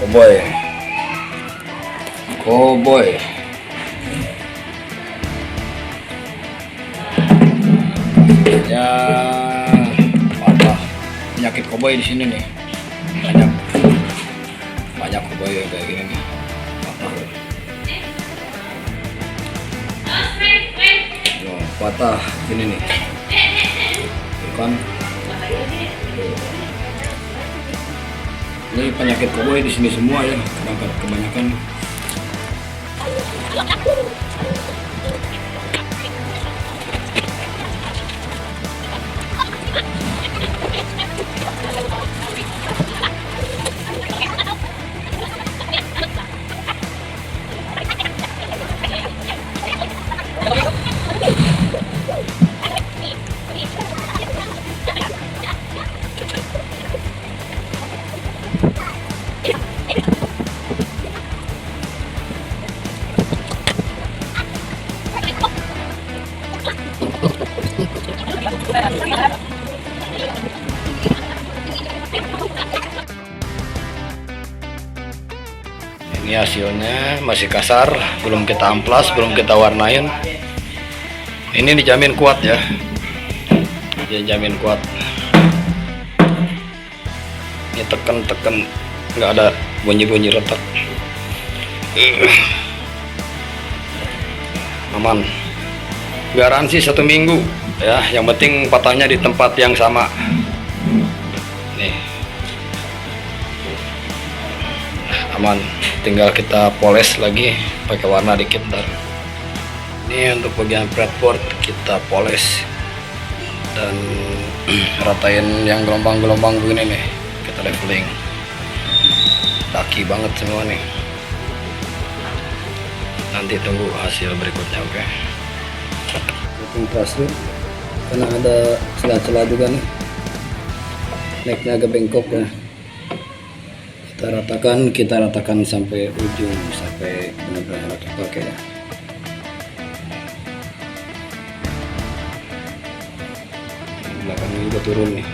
Cowboy. Cowboy. Ya, patah. Penyakit cowboy di sini nih. Banyak cowboy yang kayak gini nih. Patah. Loh, patah gini nih. Bukan. Ini penyakit cowboy di sini semua ya, kebanyakan. Ini hasilnya masih kasar, belum kita amplas, belum kita warnain. Ini dijamin kuat ya, dijamin kuat. Ini tekan nggak ada bunyi retak. Aman, garansi 1 minggu ya. Yang penting patahnya di tempat yang sama. Nih, aman. Tinggal kita poles lagi pakai warna dikit ntar. Ini untuk bagian fretboard kita poles dan ratain yang gelombang-gelombang begini nih, kita leveling. Daki banget semua nih. Nanti tunggu hasil berikutnya, oke? Leveling terakhir karena ada celah-celah juga nih, necknya agak bengkok ya. Kita ratakan sampai ujung, sampai benar-benar terpakai ya. Belakangnya juga turun nih.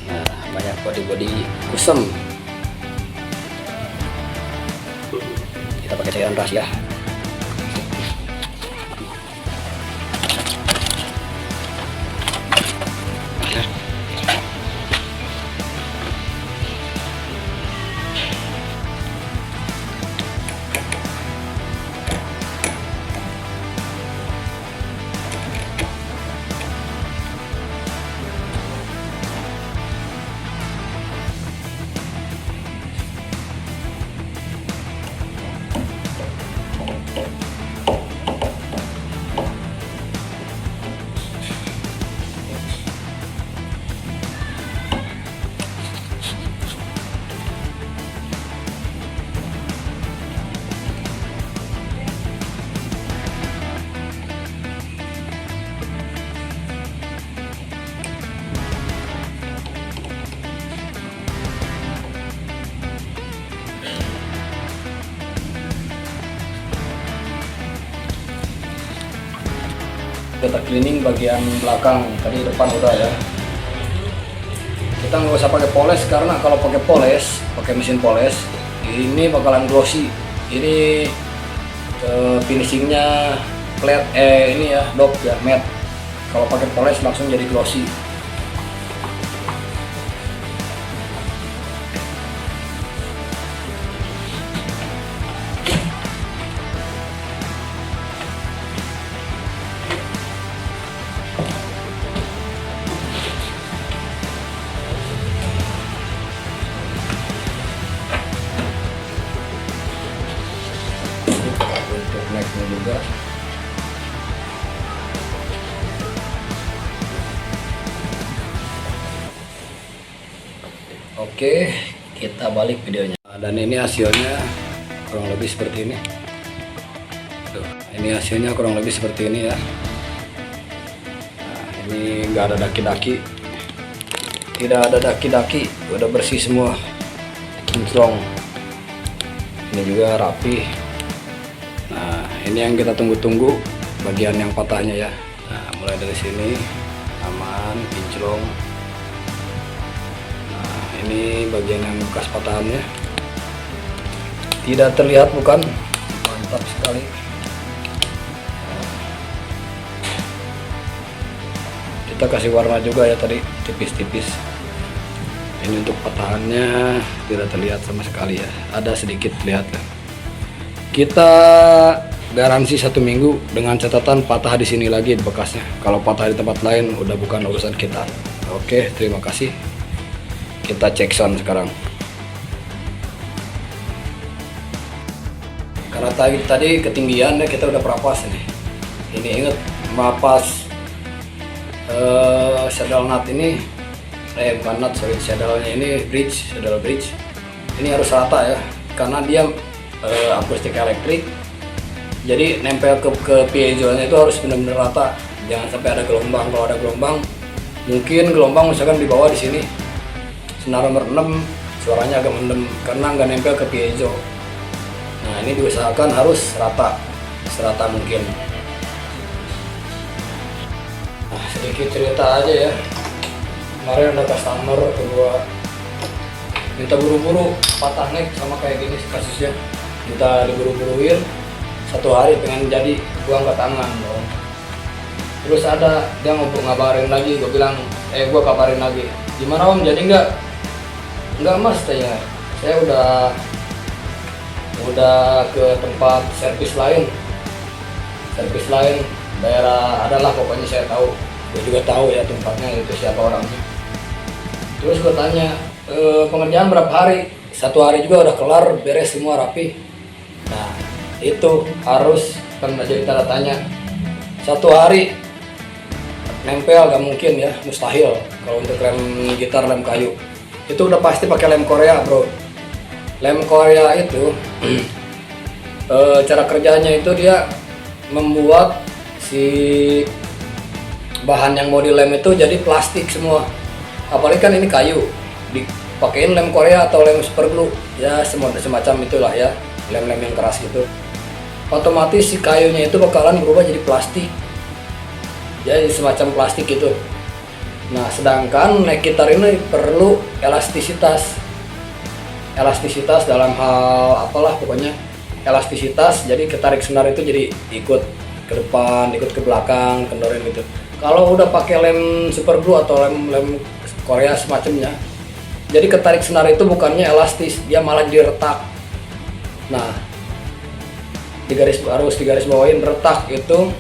Nah, banyak body kusam. Kita pakai cairan rahasia. Kita cleaning bagian belakang, tadi depan udah ya. Kita nggak usah pakai poles karena kalau pakai poles, pakai mesin poles, ini bakalan glossy. Ini finishingnya flat, ini ya dop ya, matte. Kalau pakai poles langsung jadi glossy. Untuk necknya juga. Oke, kita balik videonya. Dan ini hasilnya kurang lebih seperti ini. Tuh, ini hasilnya kurang lebih seperti ini ya. Nah, ini nggak ada daki-daki, tidak ada daki-daki, udah bersih semua, kinclong. Ini juga rapi. Nah, ini yang kita tunggu-tunggu, bagian yang patahnya ya. Nah, mulai dari sini aman, kinclong. Nah, ini bagian yang bekas patahannya. Tidak terlihat bukan? Mantap sekali. Kita kasih warna juga ya tadi, tipis-tipis. Ini untuk patahannya tidak terlihat sama sekali ya, ada sedikit lihat ya. Kita garansi 1 minggu dengan catatan patah di sini lagi di bekasnya. Kalau patah di tempat lain udah bukan urusan kita. Oke, terima kasih. Kita cek sound sekarang. Karena tadi ketinggian ya, kita udah perapas nih. Ini inget mapas saddle nut ini, bukan nut, sorry, saddle-nya ini saddle bridge. Ini harus rata ya, karena dia akustik elektrik. Jadi nempel ke piezo-nya itu harus benar-benar rata. Jangan sampai ada gelombang. Kalau ada gelombang, mungkin gelombang misalkan di bawah di sini senar nomor 6 suaranya agak mendem karena nggak nempel ke piezo. Nah, ini diusahakan harus rata, serata mungkin. Nah, sedikit cerita aja ya. Kemarin ada customer kedua minta buru-buru patah neck sama kayak gini kasusnya. Kita diburu-buruin, 1 hari pengen jadi, gua angkat tangan dong. Terus ada dia ngabarin lagi, gua bilang gua kabarin lagi, gimana om, jadi enggak mas, tanya saya udah ke tempat servis lain daerah adalah, pokoknya saya tahu, gue juga tahu ya tempatnya itu siapa orangnya. Terus gue tanya, pengerjaan berapa hari? 1 hari juga udah kelar, beres semua rapi. Nah itu harus kan jadi tanda tanya. 1 hari nempel gak mungkin ya, mustahil. Kalau untuk lem gitar, lem kayu itu udah pasti pakai lem Korea bro. Lem Korea itu cara kerjanya itu dia membuat si bahan yang mau dilem itu jadi plastik semua. Apalagi kan ini kayu, dipakein lem Korea atau lem super glue ya, semacam itulah ya, lem-lem yang keras gitu. Otomatis si kayunya itu bakalan berubah jadi plastik, jadi semacam plastik gitu. Nah sedangkan neck gitar ini perlu elastisitas dalam hal apalah, pokoknya elastisitas. Jadi ketarik senar itu jadi ikut ke depan, ikut ke belakang, kendorin gitu. Kalau udah pakai lem super glue atau lem Korea semacamnya, jadi ketarik senar itu bukannya elastis, dia malah diretak. Nah harus digaris bawain, retak itu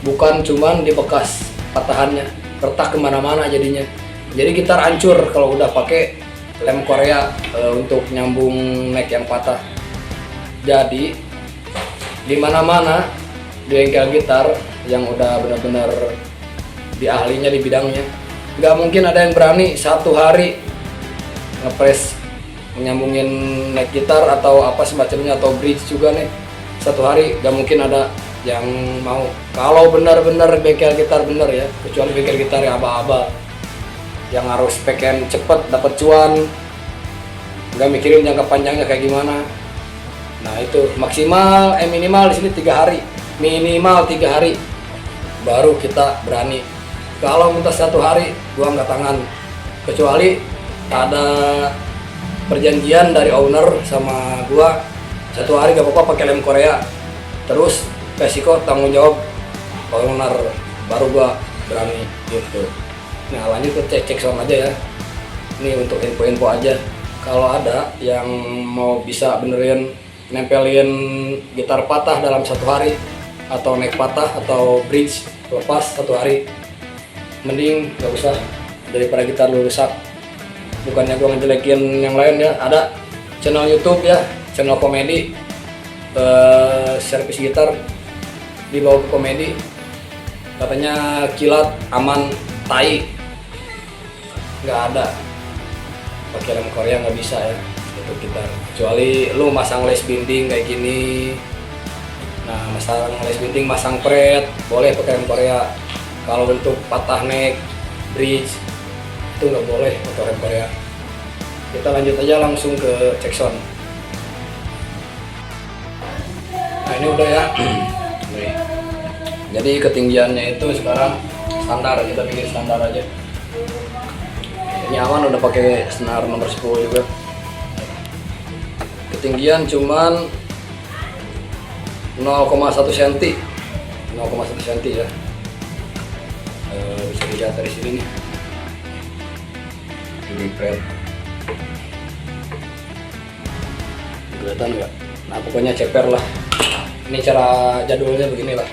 bukan cuman di bekas patahannya, retak kemana-mana jadinya. Jadi gitar hancur kalau udah pakai lem Korea untuk nyambung neck yang patah. Jadi di mana-mana di bengkel gitar yang udah benar-benar di ahlinya di bidangnya, nggak mungkin ada yang berani 1 hari ngepres nyambungin neck gitar atau apa semacamnya, atau bridge juga nih 1 hari, nggak mungkin ada yang mau. Kalau benar-benar bengkel gitar bener ya, kecuali bengkel gitar yang aba-aba yang harus pengen cepet dapat cuan, nggak mikirin jangka panjangnya kayak gimana. Nah itu maksimal minimal di sini 3 hari, minimal 3 hari baru kita berani. Kalau minta 1 hari gua angkat tangan, kecuali ada perjanjian dari owner sama gua 1 hari gak apa-apa pakai lem Korea, terus resiko tanggung jawab owner, baru gua berani gitu. Nah lanjut ke cek sound aja ya. Ini untuk info-info aja. Kalau ada yang mau bisa benerin nempelin gitar patah dalam 1 hari, atau neck patah atau bridge lepas 1 hari, mending gak usah daripada gitar lu rusak. Bukannya gua ngejelekin yang lain ya, ada channel YouTube ya, channel komedi, servis gitar dibawa ke komedi, katanya kilat aman, tai. Nggak ada, pakai lem Korea nggak bisa ya untuk gitar, kecuali lu masang les binding kayak gini. Nah masang les binding, masang pret, boleh pakai lem Korea. Kalau untuk patah neck, bridge itu nggak boleh pakai lem Korea. Kita lanjut aja langsung ke cek sound. Nah ini udah ya. Nih. Jadi ketinggiannya itu sekarang standar, kita bikin standar aja. Ini aman, udah pakai senar nomor 10 juga. Ketinggian cuman 0,1 cm. 0,1 cm ya. Bisa dilihat dari sini nih. Ini keren. Kelihatan nggak? Nah pokoknya ceper lah. Ini cara jadulnya beginilah.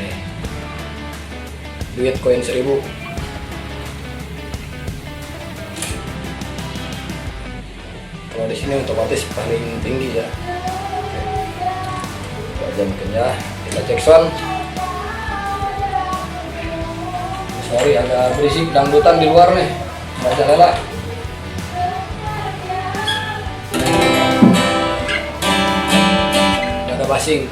Nih, duit koin 1000. Kalau di sini otomatis paling tinggi ya. Oke. Aja mungkin ya. Kita cek sound. Sorry agak berisik dangdutan di luar nih. Baca lela. Udah ada basing.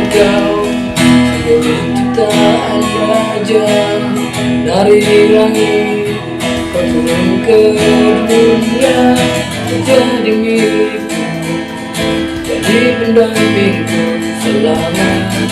Kau sebelum ciptaan raja dari langit, kau turun ke dunia menjadi milikku, jadi pendampingku selamanya.